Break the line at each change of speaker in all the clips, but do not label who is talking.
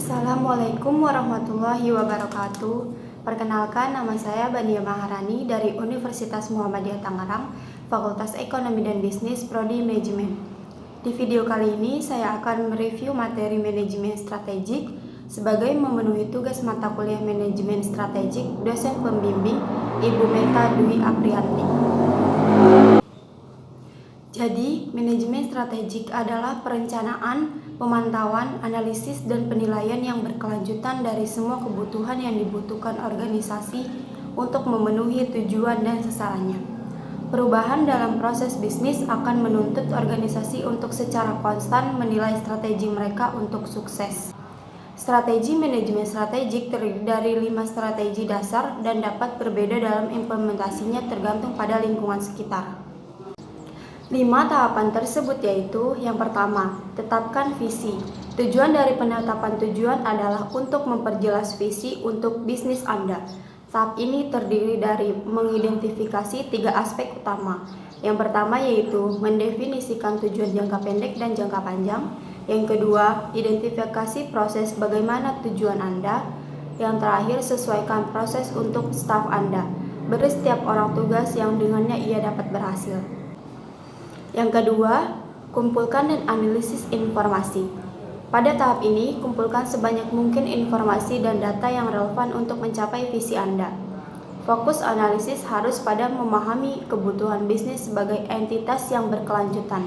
Assalamualaikum warahmatullahi wabarakatuh. Perkenalkan, nama saya Bania Maharani dari Universitas Muhammadiyah Tangerang, Fakultas Ekonomi dan Bisnis, Prodi Manajemen. Di video kali ini saya akan mereview materi manajemen strategik sebagai memenuhi tugas mata kuliah manajemen strategik dosen pembimbing Ibu Meta Dwi Aprianti. Jadi, manajemen strategik adalah perencanaan, pemantauan, analisis, dan penilaian yang berkelanjutan dari semua kebutuhan yang dibutuhkan organisasi untuk memenuhi tujuan dan sasarannya. Perubahan dalam proses bisnis akan menuntut organisasi untuk secara konstan menilai strategi mereka untuk sukses. Strategi manajemen strategik terdiri dari 5 strategi dasar dan dapat berbeda dalam implementasinya tergantung pada lingkungan sekitar. 5 tahapan tersebut yaitu: yang pertama, tetapkan visi. Tujuan dari penetapan tujuan adalah untuk memperjelas visi untuk bisnis Anda. Tahap ini terdiri dari mengidentifikasi 3 aspek utama. Yang pertama yaitu mendefinisikan tujuan jangka pendek dan jangka panjang. Yang kedua, identifikasi proses bagaimana tujuan Anda. Yang terakhir, sesuaikan proses untuk staf Anda. Beri setiap orang tugas yang dengannya ia dapat berhasil. Yang kedua, kumpulkan dan analisis informasi. Pada tahap ini, kumpulkan sebanyak mungkin informasi dan data yang relevan untuk mencapai visi Anda. Fokus analisis harus pada memahami kebutuhan bisnis sebagai entitas yang berkelanjutan,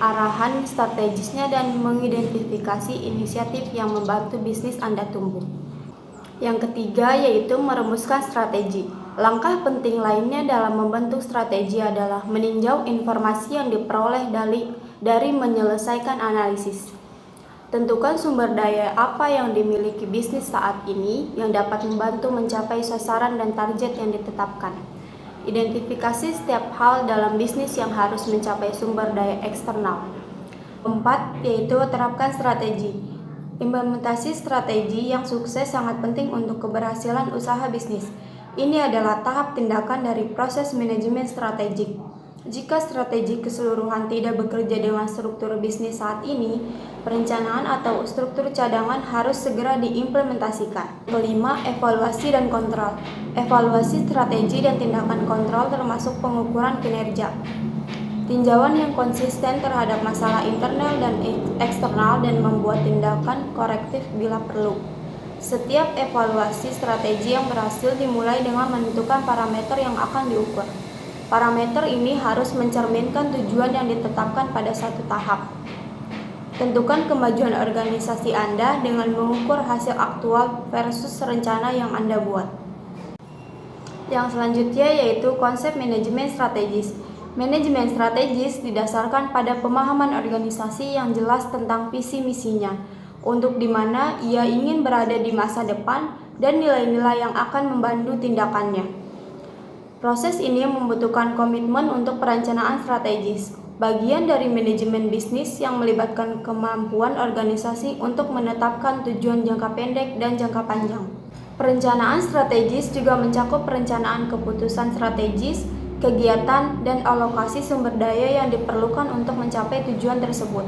arahan strategisnya, dan mengidentifikasi inisiatif yang membantu bisnis Anda tumbuh. Yang ketiga yaitu merumuskan strategi. Langkah penting lainnya dalam membentuk strategi adalah meninjau informasi yang diperoleh dari menyelesaikan analisis. Tentukan sumber daya apa yang dimiliki bisnis saat ini yang dapat membantu mencapai sasaran dan target yang ditetapkan. Identifikasi setiap hal dalam bisnis yang harus mencapai sumber daya eksternal. 4. Yaitu terapkan strategi. Implementasi strategi yang sukses sangat penting untuk keberhasilan usaha bisnis. Ini adalah tahap tindakan dari proses manajemen strategik. Jika strategi keseluruhan tidak bekerja dengan struktur bisnis saat ini, perencanaan atau struktur cadangan harus segera diimplementasikan. Kelima, evaluasi dan kontrol. Evaluasi strategi dan tindakan kontrol termasuk pengukuran kinerja. Tinjauan yang konsisten terhadap masalah internal dan eksternal dan membuat tindakan korektif bila perlu. Setiap evaluasi strategi yang berhasil dimulai dengan menentukan parameter yang akan diukur. Parameter ini harus mencerminkan tujuan yang ditetapkan pada satu tahap. Tentukan kemajuan organisasi Anda dengan mengukur hasil aktual versus rencana yang Anda buat. Yang selanjutnya yaitu konsep manajemen strategis. Manajemen strategis didasarkan pada pemahaman organisasi yang jelas tentang visi misinya, untuk di mana ia ingin berada di masa depan, dan nilai-nilai yang akan membantu tindakannya. Proses ini membutuhkan komitmen untuk perencanaan strategis, bagian dari manajemen bisnis yang melibatkan kemampuan organisasi untuk menetapkan tujuan jangka pendek dan jangka panjang. Perencanaan strategis juga mencakup perencanaan keputusan strategis, kegiatan, dan alokasi sumber daya yang diperlukan untuk mencapai tujuan tersebut.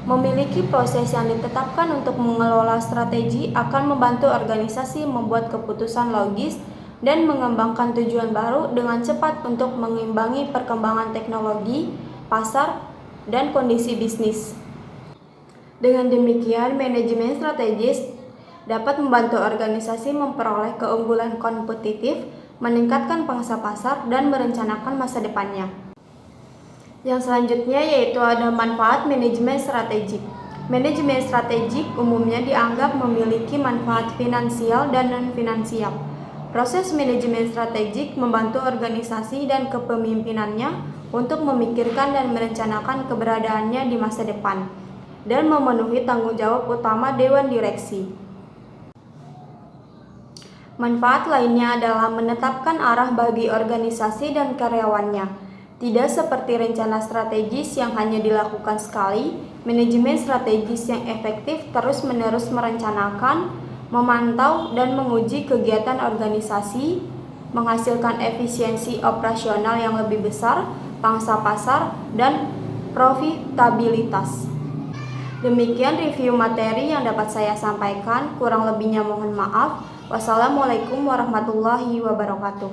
Memiliki proses yang ditetapkan untuk mengelola strategi akan membantu organisasi membuat keputusan logis dan mengembangkan tujuan baru dengan cepat untuk mengimbangi perkembangan teknologi, pasar, dan kondisi bisnis. Dengan demikian, manajemen strategis dapat membantu organisasi memperoleh keunggulan kompetitif, meningkatkan pangsa pasar, dan merencanakan masa depannya. Yang selanjutnya yaitu ada manfaat manajemen strategik. Manajemen strategik umumnya dianggap memiliki manfaat finansial dan non-finansial. Proses manajemen strategik membantu organisasi dan kepemimpinannya untuk memikirkan dan merencanakan keberadaannya di masa depan, dan memenuhi tanggung jawab utama Dewan Direksi. Manfaat lainnya adalah menetapkan arah bagi organisasi dan karyawannya. Tidak seperti rencana strategis yang hanya dilakukan sekali, manajemen strategis yang efektif terus-menerus merencanakan, memantau, dan menguji kegiatan organisasi, menghasilkan efisiensi operasional yang lebih besar, pangsa pasar, dan profitabilitas. Demikian review materi yang dapat saya sampaikan, kurang lebihnya mohon maaf. Wassalamualaikum warahmatullahi wabarakatuh.